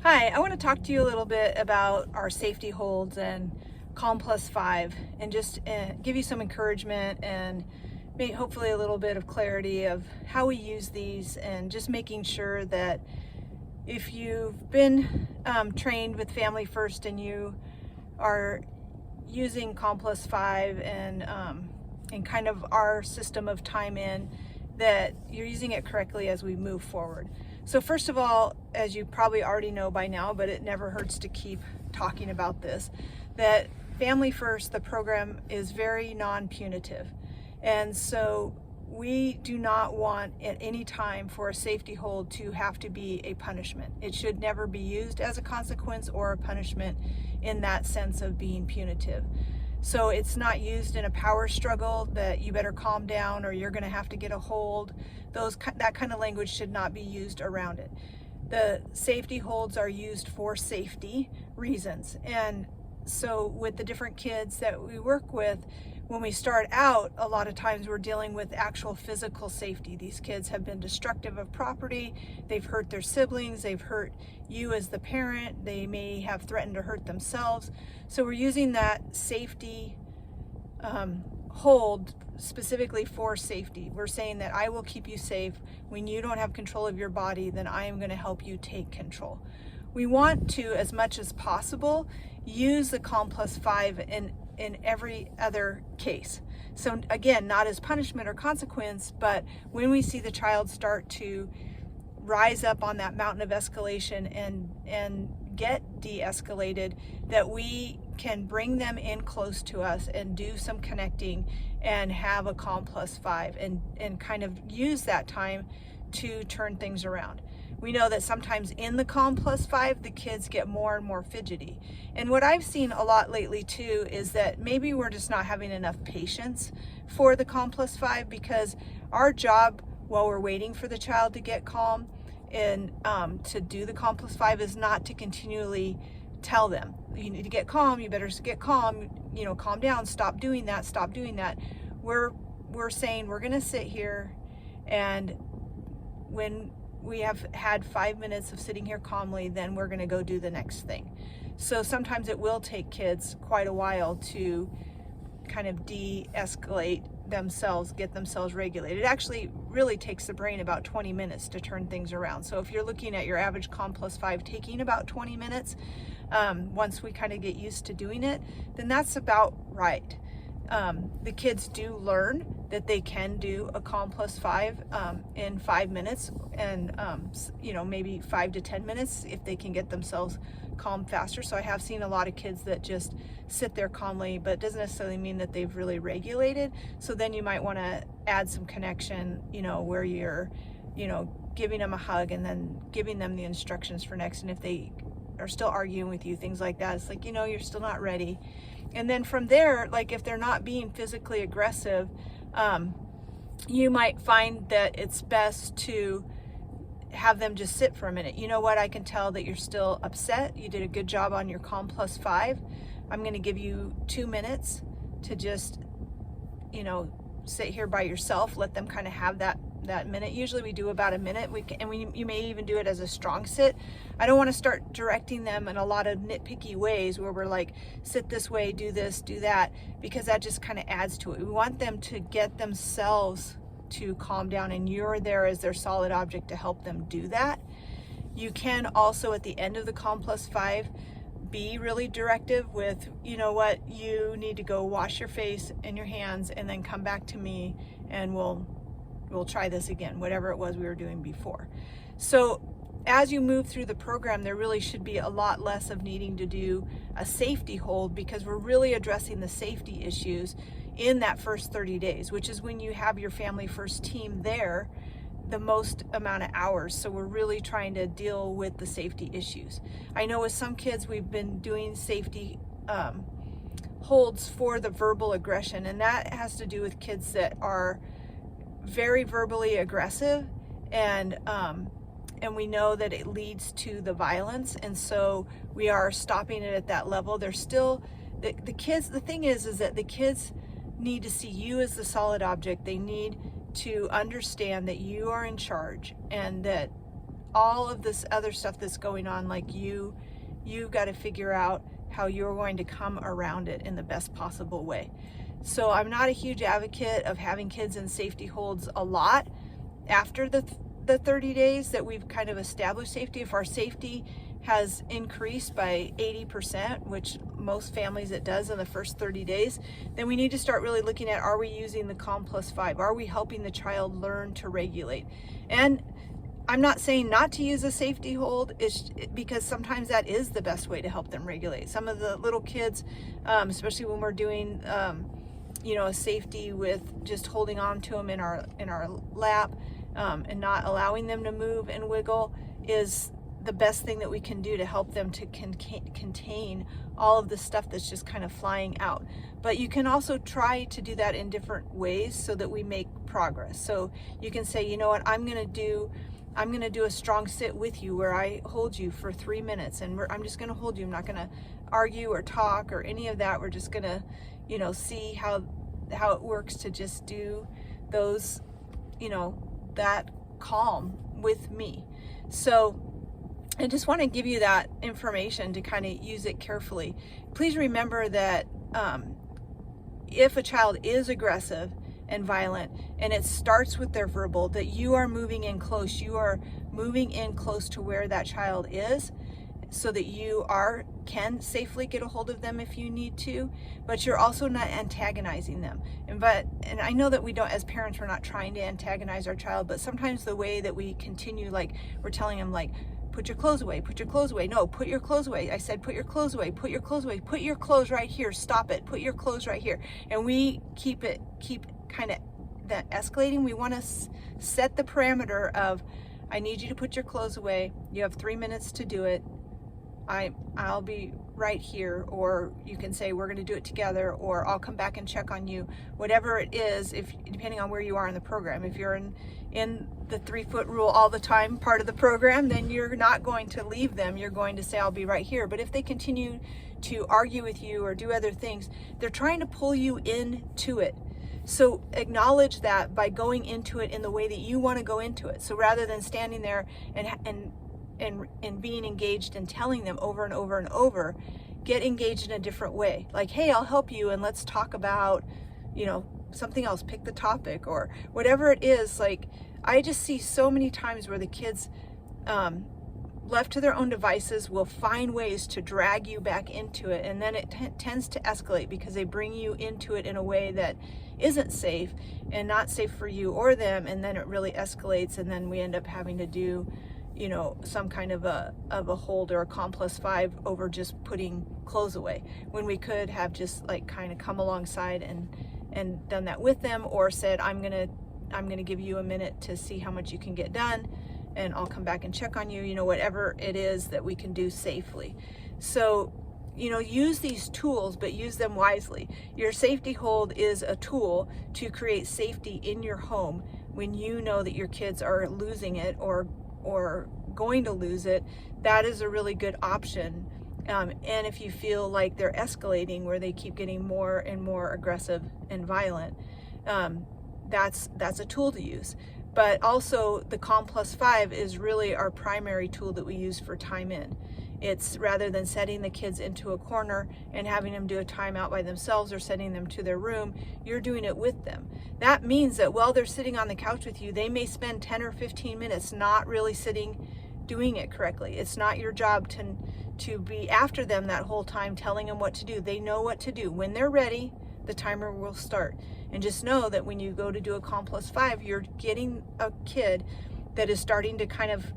Hi, I want to talk to you a little bit about our safety holds and Calm Plus 5 and just give you some encouragement and maybe hopefully a little bit of clarity of how we use these, and just making sure that if you've been trained with Family First and you are using Calm Plus 5 and kind of our system of time in, that you're using it correctly as we move forward. So first of all, as you probably already know by now, but it never hurts to keep talking about this, that Family First, the program, is very non-punitive. And so we do not want at any time for a safety hold to have to be a punishment. It should never be used as a consequence or a punishment in that sense of being punitive. So it's not used in a power struggle that you better calm down or you're going to have to get a hold. That kind of language should not be used around it. The safety holds are used for safety reasons. And so with the different kids that we work with, when we start out, a lot of times we're dealing with actual physical safety. These kids have been destructive of property, they've hurt their siblings, they've hurt you as the parent, they may have threatened to hurt themselves. So we're using that safety hold specifically for safety. We're saying that I will keep you safe. When you don't have control of your body, then I am going to help you take control. We want to, as much as possible, use the Calm Plus 5 in every other case. So again, not as punishment or consequence, but when we see the child start to rise up on that mountain of escalation and get de-escalated, that we can bring them in close to us and do some connecting and have a Calm Plus 5 and kind of use that time to turn things around. We know that sometimes in the Calm Plus 5, the kids get more and more fidgety. And what I've seen a lot lately too is that maybe we're just not having enough patience for the Calm Plus 5, because our job while we're waiting for the child to get calm and to do the Calm Plus 5 is not to continually tell them, you need to get calm, you better get calm, calm down, stop doing that, stop doing that. We're saying we're gonna sit here, and when we have had 5 minutes of sitting here calmly, then we're gonna go do the next thing. So sometimes it will take kids quite a while to kind of de-escalate themselves, get themselves regulated. It actually really takes the brain about 20 minutes to turn things around. So if you're looking at your average Calm Plus 5 taking about 20 minutes, once we kind of get used to doing it, then that's about right. The kids do learn that they can do a Calm Plus 5 in 5 minutes, and maybe 5 to 10 minutes if they can get themselves calm faster. So I have seen a lot of kids that just sit there calmly, but it doesn't necessarily mean that they've really regulated. So then you might want to add some connection, where you're giving them a hug and then giving them the instructions for next. And if they are still arguing with you, things like that, it's like, you're still not ready. And then from there, like if they're not being physically aggressive, you might find that it's best to have them just sit for a minute. You know what, I can tell that you're still upset. You did a good job on your Calm Plus 5. I'm going to give you 2 minutes to just, sit here by yourself. Let them kind of have that minute. Usually we do about a minute. You may even do it as a strong sit. I don't want to start directing them in a lot of nitpicky ways where we're like, sit this way, do this, do that, because that just kind of adds to it. We want them to get themselves to calm down, and you're there as their solid object to help them do that. You can also, at the end of the Calm Plus 5, be really directive with, what, you need to go wash your face and your hands and then come back to me and we'll try this again, whatever it was we were doing before. So as you move through the program, there really should be a lot less of needing to do a safety hold, because we're really addressing the safety issues in that first 30 days, which is when you have your Family First team there the most amount of hours. So we're really trying to deal with the safety issues. I know with some kids we've been doing safety holds for the verbal aggression, and that has to do with kids that are very verbally aggressive, and we know that it leads to the violence, and so we are stopping it at that level. They're still the kids. The thing is that the kids need to see you as the solid object. They need to understand that you are in charge and that all of this other stuff that's going on, like you've got to figure out how you're going to come around it in the best possible way. So I'm not a huge advocate of having kids in safety holds a lot after the 30 days that we've kind of established safety. If our safety has increased by 80%, which most families it does in the first 30 days, then we need to start really looking at, are we using the COM+5? Are we helping the child learn to regulate? And I'm not saying not to use a safety hold, because sometimes that is the best way to help them regulate. Some of the little kids, especially when we're doing a safety with just holding on to them in our lap and not allowing them to move and wiggle, is the best thing that we can do to help them to contain all of the stuff that's just kind of flying out. But you can also try to do that in different ways so that we make progress. So you can say, you know what, I'm going to do a strong sit with you where I hold you for 3 minutes, and I'm just going to hold you. I'm not going to argue or talk or any of that. We're just going to, see how it works to just do those, that calm with me. So I just want to give you that information to kind of use it carefully. Please remember that if a child is aggressive and violent, and it starts with their verbal, that you are moving in close. You are moving in close to where that child is, so that you can safely get a hold of them if you need to, but you're also not antagonizing them. And I know that we don't, as parents, we're not trying to antagonize our child, but sometimes the way that we continue, like we're telling them, like, put your clothes away, put your clothes away. No, put your clothes away. I said, put your clothes away, put your clothes away, put your clothes right here, stop it, put your clothes right here. And we keep kind of that escalating. We want to set the parameter of, I need you to put your clothes away. You have 3 minutes to do it. I'll be right here, or you can say we're going to do it together, or I'll come back and check on you. Whatever it is, depending on where you are in the program. If you're in the 3-foot rule all the time part of the program, then you're not going to leave them. You're going to say, I'll be right here. But if they continue to argue with you or do other things, they're trying to pull you into it. So acknowledge that by going into it in the way that you want to go into it. So rather than standing there and being engaged and telling them over and over and over, get engaged in a different way. Like, hey, I'll help you, and let's talk about, something else, pick the topic or whatever it is. Like, I just see so many times where the kids, left to their own devices, will find ways to drag you back into it, and then it tends to escalate because they bring you into it in a way that isn't safe and not safe for you or them, and then it really escalates, and then we end up having to do some kind of a hold or a COM+5 over just putting clothes away, when we could have just like kind of come alongside and done that with them, or said, I'm gonna give you a minute to see how much you can get done, and I'll come back and check on you, whatever it is that we can do safely. So, use these tools, but use them wisely. Your safety hold is a tool to create safety in your home when you know that your kids are losing it or going to lose it. That is a really good option. And if you feel like they're escalating, where they keep getting more and more aggressive and violent, that's a tool to use. But also the COM+5 is really our primary tool that we use for time in. It's rather than setting the kids into a corner and having them do a timeout by themselves or sending them to their room, you're doing it with them. That means that while they're sitting on the couch with you, they may spend 10 or 15 minutes not really sitting, doing it correctly. It's not your job to be after them that whole time, telling them what to do. They know what to do. When they're ready, the timer will start. And just know that when you go to do a COM+5, you're getting a kid that is starting to kind of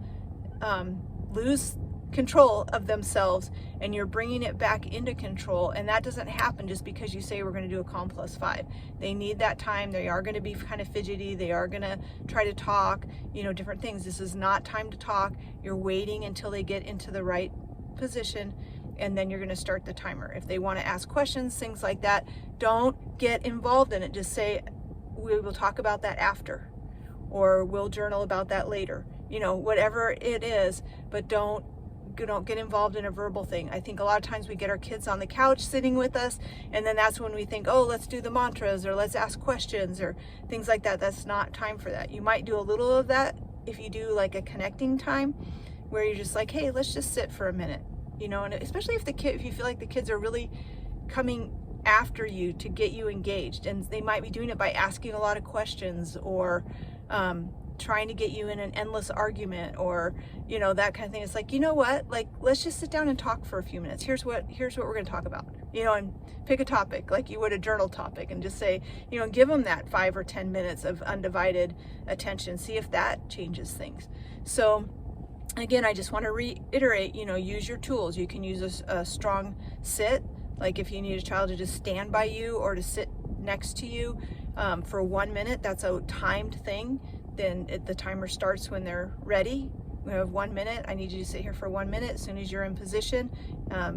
lose control of themselves, and you're bringing it back into control. And that doesn't happen just because you say we're going to do a COM+5. They need that time. They are going to be kind of fidgety. They are going to try to talk, different things. This is not time to talk. You're waiting until they get into the right position, and then you're going to start the timer. If they want to ask questions, things like that, don't get involved in it. Just say, we will talk about that after, or we'll journal about that later, whatever it is, but don't get involved in a verbal thing. I think a lot of times we get our kids on the couch sitting with us, and then that's when we think, oh, let's do the mantras, or let's ask questions or things like that. That's not time for that. You might do a little of that if you do like a connecting time where you're just like, hey, let's just sit for a minute, you know, and especially if you feel like the kids are really coming after you to get you engaged, and they might be doing it by asking a lot of questions, or trying to get you in an endless argument, or, you know, that kind of thing. It's like, you know what, like, let's just sit down and talk for a few minutes. Here's what we're going to talk about, you know, and pick a topic like you would a journal topic, and just say, you know, give them that 5 or 10 minutes of undivided attention. See if that changes things. So again, I just want to reiterate, you know, use your tools. You can use a strong sit, like if you need a child to just stand by you or to sit next to you for 1 minute. That's a timed thing. Then the timer starts when they're ready. We have 1 minute. I need you to sit here for 1 minute. As soon as you're in position,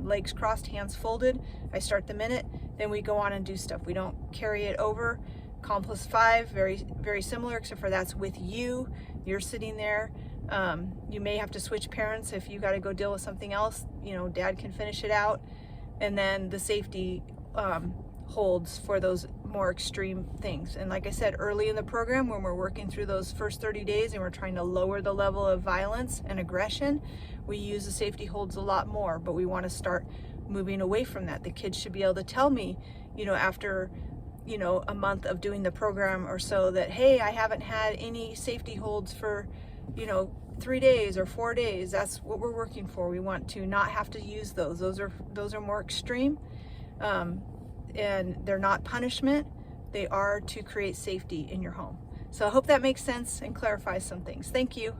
legs crossed, hands folded, I start the minute. Then we go on and do stuff. We don't carry it over. Calm plus 5, very, very similar, except for that's with you. You're sitting there. You may have to switch parents if you got to go deal with something else. You know, dad can finish it out. And then the safety holds for those more extreme things. And like I said, early in the program, when we're working through those first 30 days and we're trying to lower the level of violence and aggression, we use the safety holds a lot more, but we want to start moving away from that. The kids should be able to tell me, you know, after, you know, a month of doing the program or so, that, hey, I haven't had any safety holds for, you know, 3 days or 4 days. That's what we're working for. We want to not have to use those. Those are more extreme. And they're not punishment. They are to create safety in your home. So I hope that makes sense and clarifies some things. Thank you.